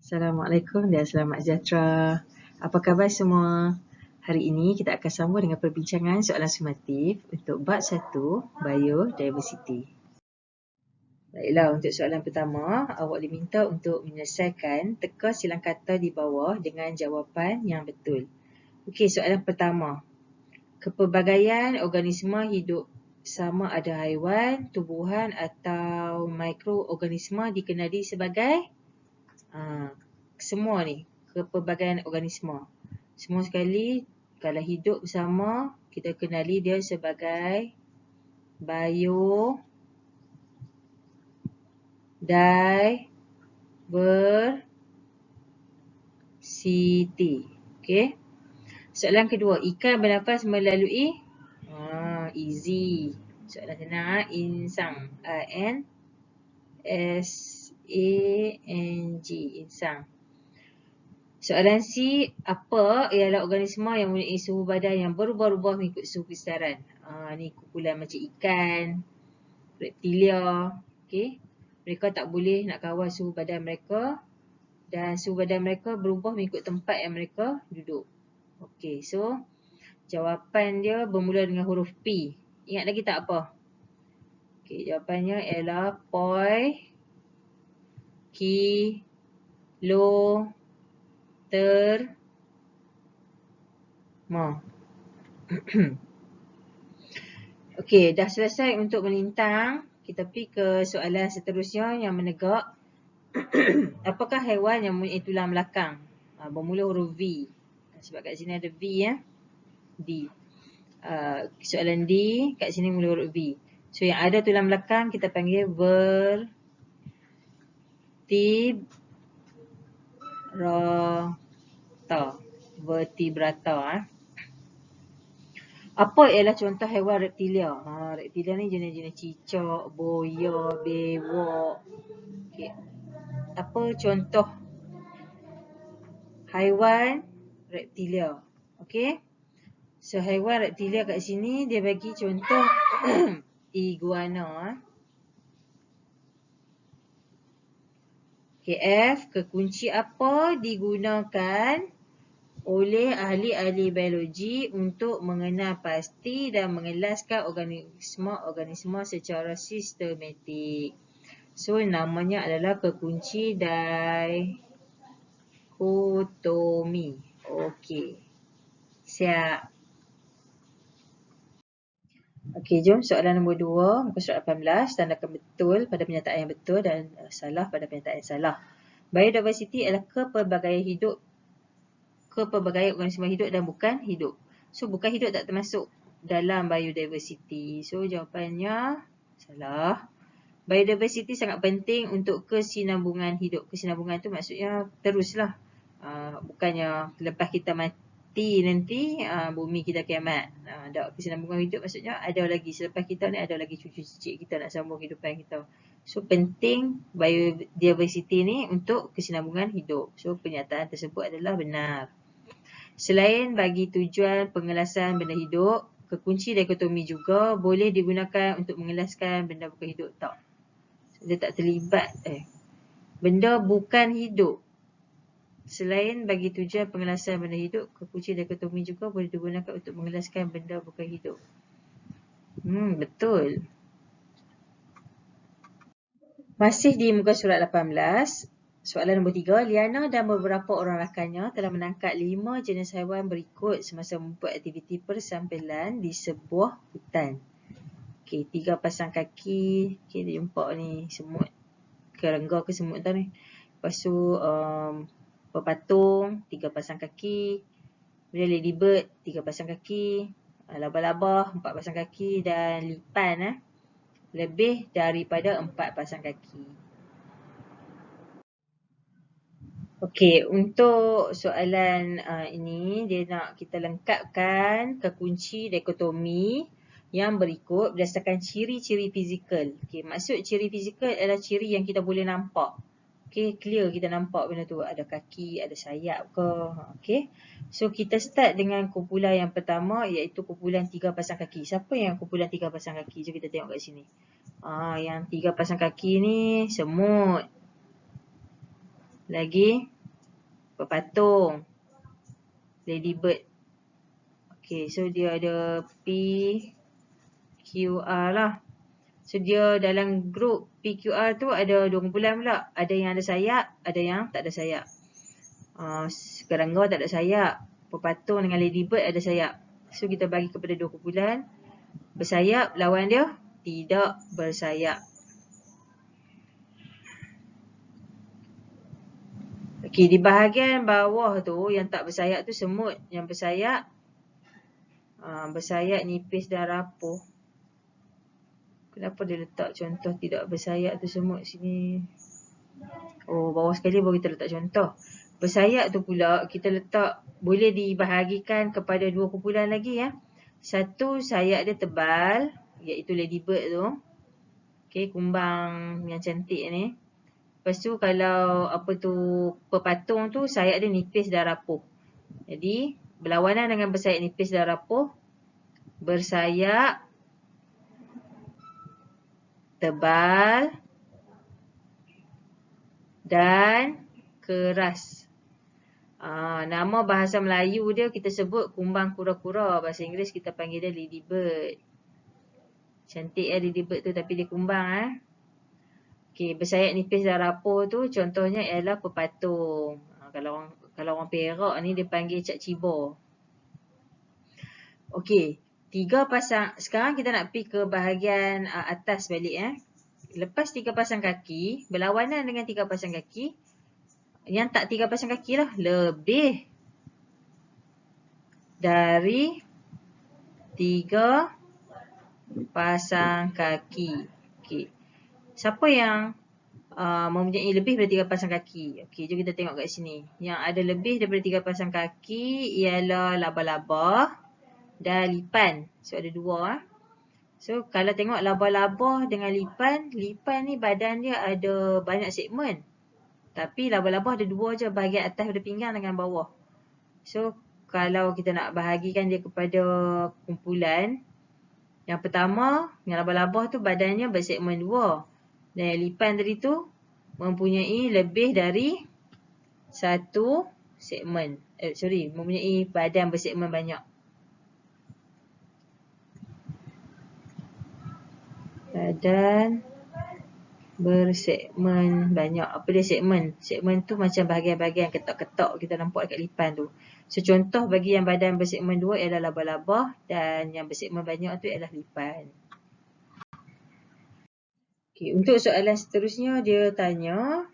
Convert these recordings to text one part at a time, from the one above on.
Assalamualaikum dan selamat sejahtera. Apa khabar semua? Hari ini kita akan sambung dengan perbincangan soalan sumatif untuk bab 1 Biodiversity. Baiklah, untuk soalan pertama, awak diminta untuk menyelesaikan teka silang kata di bawah dengan jawapan yang betul. Okey, soalan pertama. Kepelbagaian organisma hidup sama ada haiwan, tumbuhan atau mikroorganisma dikenali sebagai semua ni, kepelbagaian organisma. Semua sekali, kalau hidup bersama, kita kenali dia sebagai biodiversity. Okey. Soalan kedua, ikan bernafas melalui easy. Soalan senang, insang. I-N-S-A-N-G, insang. Soalan C, apa ialah organisma yang mempunyai suhu badan yang berubah-ubah mengikut suhu kesedaran? Ni kumpulan macam ikan, reptilia. Okay. Mereka tak boleh nak kawal suhu badan mereka dan suhu badan mereka berubah mengikut tempat yang mereka duduk. Okay, so jawapan dia bermula dengan huruf P. Ingat lagi tak apa? Okay, jawapannya ialah poi, kilo, Okey, dah selesai untuk melintang. Kita pergi ke soalan seterusnya yang menegak. Apakah haiwan yang mempunyai tulang belakang? Bermula huruf V. Sebab kat sini ada V ya. D. Soalan D, kat sini mula huruf V. So yang ada tulang belakang kita panggil vertebrata. Apa ialah contoh haiwan reptilia? Reptilia ni jenis-jenis cicak, buaya, bewok. Okay. Apa contoh haiwan reptilia? Okay. So haiwan reptilia kat sini dia bagi contoh iguana. Okay, F, kekunci apa digunakan oleh ahli-ahli biologi untuk mengenal pasti dan mengelaskan organisma-organisma secara sistematik. So, namanya adalah kekunci dikotomi. Okey. Siap. Okey, jom soalan nombor 2, muka surat 18. Tandakan betul pada pernyataan yang betul dan salah pada pernyataan yang salah. Biodiversity adalah kepelbagaian organisma hidup dan bukan hidup. So, bukan hidup tak termasuk dalam biodiversity. So, jawapannya salah. Biodiversity sangat penting untuk kesinambungan hidup. Kesinambungan tu maksudnya teruslah. Bukannya lepas kita mati nanti bumi kita kiamat. Kesinambungan hidup maksudnya ada lagi. Selepas kita ni ada lagi cucu cicit kita nak sambung kehidupan kita. So, penting biodiversity ni untuk kesinambungan hidup. So, pernyataan tersebut adalah benar. Selain bagi tujuan pengelasan benda hidup, kekunci dikotomi juga boleh digunakan untuk mengelaskan benda bukan hidup. Tak. Dia tak terlibat. Benda bukan hidup. Selain bagi tujuan pengelasan benda hidup, kekunci dikotomi juga boleh digunakan untuk mengelaskan benda bukan hidup. Betul. Masih di muka surat 18. Soalan nombor 3, Liana dan beberapa orang rakannya telah menangkap 5 jenis haiwan berikut semasa membuat aktiviti persampilan di sebuah hutan. Okey, 3 pasang kaki. Okey, dia jumpa ni semut. Kerengga ke semut tau ni. Lepas tu pepatung, 3 pasang kaki. Kemudian ladybird, 3 pasang kaki. Laba-laba, 4 pasang kaki. Dan lipan, lebih daripada 4 pasang kaki. Okey, untuk soalan ini dia nak kita lengkapkan kekunci dikotomi yang berikut berdasarkan ciri-ciri fizikal. Okey, maksud ciri fizikal adalah ciri yang kita boleh nampak. Okey, clear kita nampak benda tu, ada kaki, ada sayap ke. Okey. So kita start dengan kumpulan yang pertama iaitu kumpulan 3 pasang kaki. Siapa yang kumpulan 3 pasang kaki? Jom kita tengok kat sini. Yang 3 pasang kaki ni semut. Lagi Pepatung. Ladybird. Okay, so dia ada P, Q, R lah. So dia dalam grup PQR tu ada 2 kumpulan pula. Ada yang ada sayap, ada yang tak ada sayap. Kerangga tak ada sayap. Pepatung dengan ladybird ada sayap. So kita bagi kepada 2 kumpulan. Bersayap, lawan dia tidak bersayap. Okey, di bahagian bawah tu yang tak bersayap tu semut. Yang bersayap nipis dan rapuh. Kenapa dia letak contoh tidak bersayap tu semut sini? Oh, bawah sekali baru kita letak contoh. Bersayap tu pula kita letak, boleh dibahagikan kepada 2 kumpulan lagi ya. Satu sayap dia tebal, iaitu ladybird tu. Okey, kumbang yang cantik ni. Lepas tu kalau pepatung tu sayap dia nipis dan rapuh. Jadi berlawanan dengan bersayap nipis dan rapuh, bersayap tebal dan keras. Nama bahasa Melayu dia kita sebut kumbang kura-kura. Bahasa Inggeris kita panggil dia ladybird. Cantik ladybird tu tapi dia kumbang Okey, bersayap nipis dan rapuh tu contohnya ialah pepatung. Kalau orang Perak ni dia panggil cak cibor. Okey, 3 pasang. Sekarang kita nak pergi ke bahagian atas balik Lepas 3 pasang kaki, berlawanan dengan 3 pasang kaki, yang tak 3 pasang kaki lah, lebih dari 3 pasang kaki. Okey. Siapa yang mempunyai lebih daripada 3 pasang kaki? Okey, jom kita tengok kat sini. Yang ada lebih daripada 3 pasang kaki ialah laba-laba dan lipan. So ada 2 So kalau tengok laba-laba dengan lipan ni badan dia ada banyak segmen. Tapi laba-laba ada 2 je, bahagian atas pada pinggang dengan bawah. So kalau kita nak bahagikan dia kepada kumpulan, yang pertama, yang laba-laba tu badannya bersegmen 2. Dan yang lipan tadi tu mempunyai lebih dari 1 segmen. Mempunyai badan bersegmen banyak. Badan bersegmen banyak. Apa dia segmen? Segmen tu macam bahagian-bahagian ketok-ketok kita nampak dekat lipan tu. So contoh bagi yang badan bersegmen 2 ialah laba-laba dan yang bersegmen banyak tu ialah lipan. Okay, untuk soalan seterusnya dia tanya,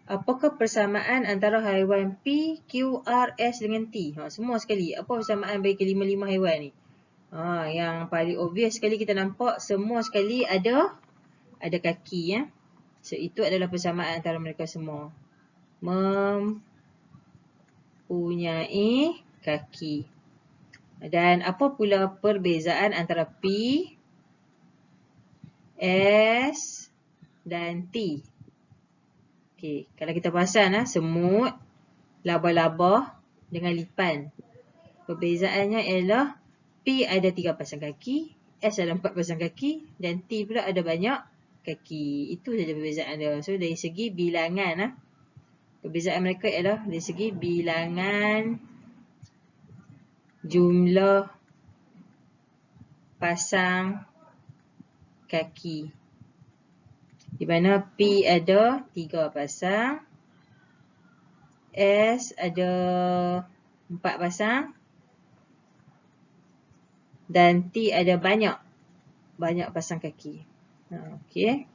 apakah persamaan antara haiwan P, Q, R, S dengan T? Semua sekali. Apa persamaan bagi kelima-lima haiwan ni? Yang paling obvious sekali kita nampak semua sekali ada kaki So itu adalah persamaan antara mereka semua. Mempunyai kaki. Dan apa pula perbezaan antara P, S dan T? Okey, kalau kita perasan semut, laba-laba dengan lipan. Perbezaannya ialah P ada 3 pasang kaki, S ada 4 pasang kaki dan T pula ada banyak kaki. Itu saja perbezaan dia. So dari segi bilangan perbezaan mereka ialah dari segi bilangan jumlah pasang kaki. Di mana P ada 3 pasang, S ada 4 pasang dan T ada banyak pasang kaki. Okey.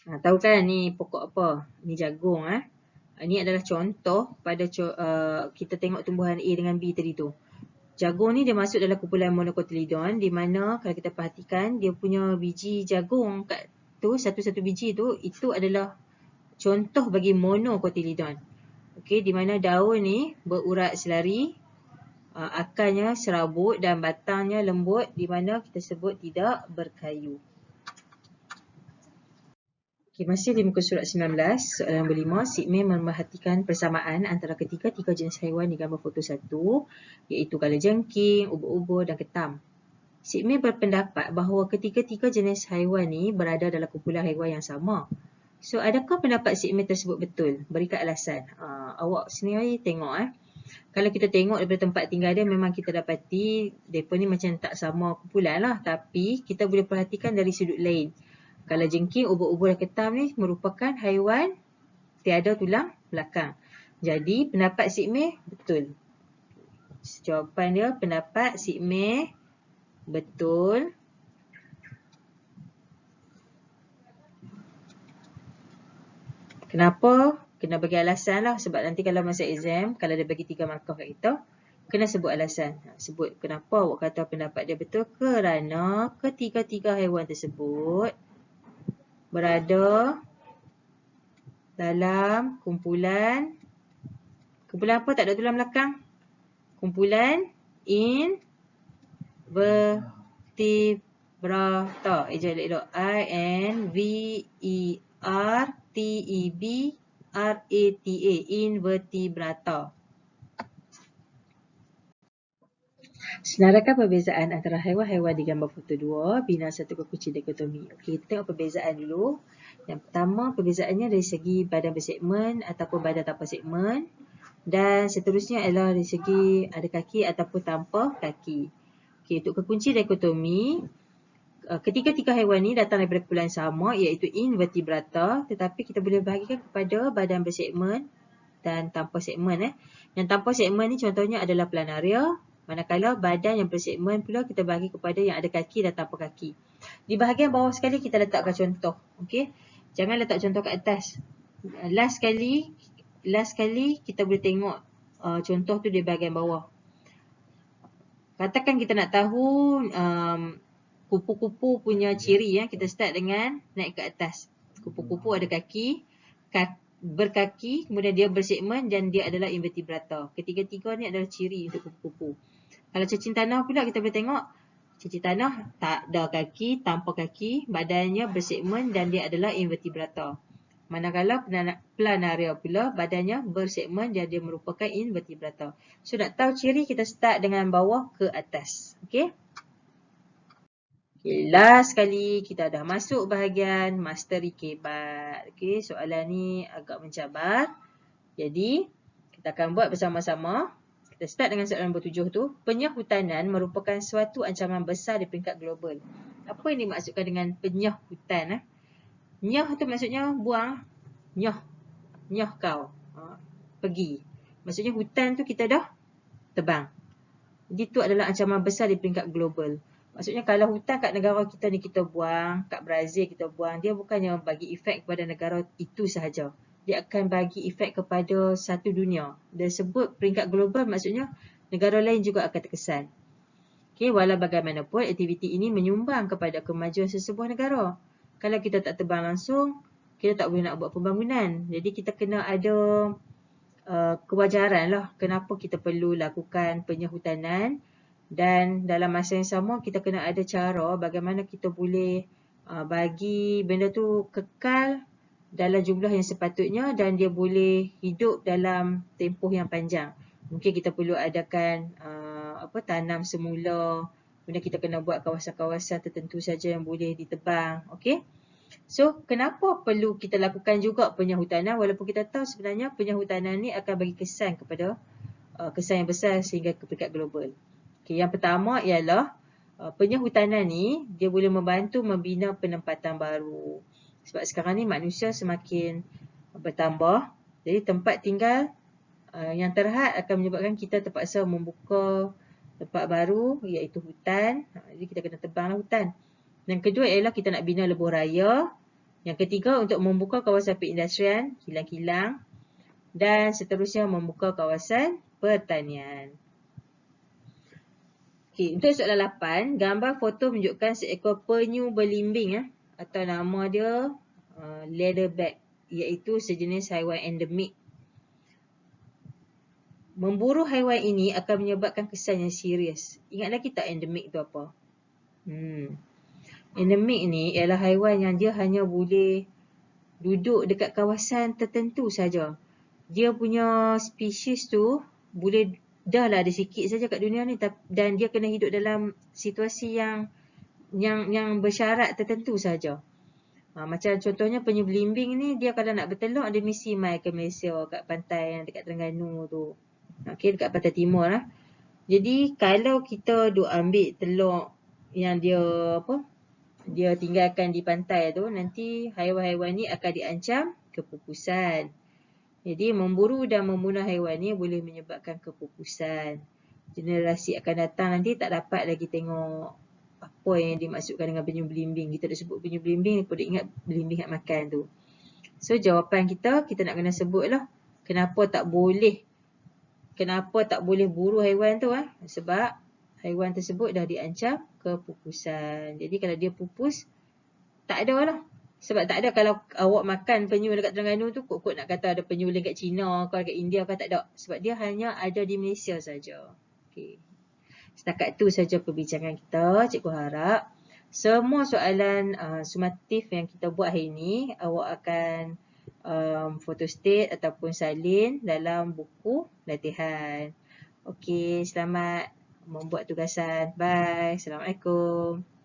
Tahu kan ni pokok apa? Ni jagung. Ini adalah contoh pada kita tengok tumbuhan A dengan B tadi tu. Jagung ni dia masuk dalam kumpulan monocotyledon, di mana kalau kita perhatikan dia punya biji jagung kat tu, satu-satu biji tu, itu adalah contoh bagi monocotyledon. Okey, di mana daun ni berurat selari, akarnya serabut dan batangnya lembut, di mana kita sebut tidak berkayu. Okay, masih di muka surat 19, soalan nombor 5, Sigmund memerhatikan persamaan antara ketiga-tiga jenis haiwan di gambar foto 1, iaitu kalajengking, ubur-ubur dan ketam. Sigmund berpendapat bahawa ketiga-tiga jenis haiwan ni berada dalam kumpulan haiwan yang sama. So, adakah pendapat Sigmund tersebut betul? Berikan alasan. Awak sendiri tengok. Kalau kita tengok daripada tempat tinggal dia, memang kita dapati mereka ni macam tak sama kumpulan lah. Tapi, kita boleh perhatikan dari sudut lain. Kalajengking, ubur-ubur dan ketam ni merupakan haiwan tiada tulang belakang. Jadi, pendapat Sigmund betul. Jawapan dia, pendapat Sigmund betul. Kenapa? Kena bagi alasan lah. Sebab nanti kalau masa exam, kalau dia bagi 3 markah kat kita, kena sebut alasan. Sebut kenapa awak kata pendapat dia betul. Kerana ketiga-tiga haiwan tersebut berada dalam kumpulan apa tak ada tulang belakang? Kumpulan invertebrata. Elok-elok. I-N-V-E-R-T-E-B-R-A-T-A. Invertebrata. Senarakan perbezaan antara haiwan-haiwan di gambar foto 2 bina satu kekunci dikotomi. Okey, kita tengok perbezaan dulu. Yang pertama, perbezaannya dari segi badan bersegmen ataupun badan tanpa segmen. Dan seterusnya adalah dari segi ada kaki ataupun tanpa kaki. Okey, untuk kekunci dikotomi, ketiga-tiga haiwan ni datang daripada kumpulan sama, iaitu invertebrata. Tetapi kita boleh bahagikan kepada badan bersegmen dan tanpa segmen. Yang tanpa segmen ni contohnya adalah planaria. Manakala badan yang bersegmen pula kita bagi kepada yang ada kaki dan tanpa kaki. Di bahagian bawah sekali kita letakkan contoh. Okey. Jangan letak contoh kat atas. Last sekali kita boleh tengok contoh tu di bahagian bawah. Katakan kita nak tahu kupu-kupu punya ciri. Kita start dengan naik ke atas. Kupu-kupu ada kaki, berkaki, kemudian dia bersegmen dan dia adalah invertebrata. Ketiga-tiga ni adalah ciri untuk kupu-kupu. Kalau cacing tanah pula kita boleh tengok cacing tanah tak ada kaki, tanpa kaki, badannya bersegmen dan dia adalah invertebrata. Manakala planaria pula badannya bersegmen dan dia merupakan invertebrata. So nak tahu ciri kita start dengan bawah ke atas. Okey. Okay, last sekali kita dah masuk bahagian masteri kebat. Okey, soalan ni agak mencabar. Jadi kita akan buat bersama-sama. Kita start dengan soalan nombor 7 tu. Penyahutanan merupakan suatu ancaman besar di peringkat global. Apa yang dimaksudkan dengan penyahutan? Nyah tu maksudnya buang. Nyah kau. Pergi. Maksudnya hutan tu kita dah tebang. Jadi tu adalah ancaman besar di peringkat global. Maksudnya kalau hutan kat negara kita ni kita buang, kat Brazil kita buang, dia bukannya bagi efek kepada negara itu sahaja. Dia akan bagi efek kepada satu dunia. Dia sebut peringkat global maksudnya negara lain juga akan terkesan. Okay, walau bagaimanapun aktiviti ini menyumbang kepada kemajuan sesebuah negara. Kalau kita tak tebang langsung, kita tak boleh nak buat pembangunan. Jadi kita kena ada kewajaran lah kenapa kita perlu lakukan penyahutanan. Dan dalam masa yang sama kita kena ada cara bagaimana kita boleh bagi benda tu kekal dalam jumlah yang sepatutnya dan dia boleh hidup dalam tempoh yang panjang. Mungkin kita perlu adakan tanam semula. Kemudian kita kena buat kawasan-kawasan tertentu saja yang boleh ditebang. Okey. So, kenapa perlu kita lakukan juga penyahutanan walaupun kita tahu sebenarnya penyahutanan ni akan bagi kesan kepada kesan yang besar sehingga ke peringkat global. Okay, yang pertama ialah penyahutanan ni dia boleh membantu membina penempatan baru. Sebab sekarang ni manusia semakin bertambah. Jadi tempat tinggal yang terhad akan menyebabkan kita terpaksa membuka tempat baru iaitu hutan. Jadi kita kena tebanglah hutan. Yang kedua ialah kita nak bina lebuh raya. Yang ketiga, untuk membuka kawasan perindustrian, kilang-kilang. Dan seterusnya membuka kawasan pertanian. Okay, untuk soalan 8, gambar foto menunjukkan seekor penyu belimbing atau nama dia leatherback, iaitu sejenis haiwan endemik. Memburu haiwan ini akan menyebabkan kesan yang serius. Ingat lagi tak endemik tu apa? Endemik ni ialah haiwan yang dia hanya boleh duduk dekat kawasan tertentu saja. Dia punya spesies tu boleh dah lah ada sikit saja kat dunia ni, dan dia kena hidup dalam situasi yang bersyarat tertentu saja. Macam contohnya penyu belimbing ni, dia kalau nak bertelur dia mesti mai ke Malaysia kat pantai yang dekat Terengganu tu. Okey, dekat pantai timur lah. Jadi kalau kita duk ambil telur yang dia tinggalkan di pantai tu, nanti haiwan-haiwan ni akan diancam kepupusan. Jadi memburu dan membunuh haiwan ni boleh menyebabkan kepupusan. Generasi akan datang nanti tak dapat lagi tengok apa yang dimaksudkan dengan penyu belimbing. Kita dah sebut penyu belimbing, kita ingat belimbing hak makan tu. So jawapan kita nak kena sebut lah. Kenapa tak boleh buru haiwan tu? Sebab haiwan tersebut dah diancam kepupusan. Jadi kalau dia pupus, tak ada lah. Sebab tak ada kalau awak makan penyu dekat Terengganu tu, kot nak kata ada penyu lain kat China ke kat India ke, tak ada. Sebab dia hanya ada di Malaysia saja. Okay. Setakat tu saja perbincangan kita. Cikgu harap semua soalan sumatif yang kita buat hari ini, awak akan photostat ataupun salin dalam buku latihan. Okey, selamat membuat tugasan. Bye. Assalamualaikum.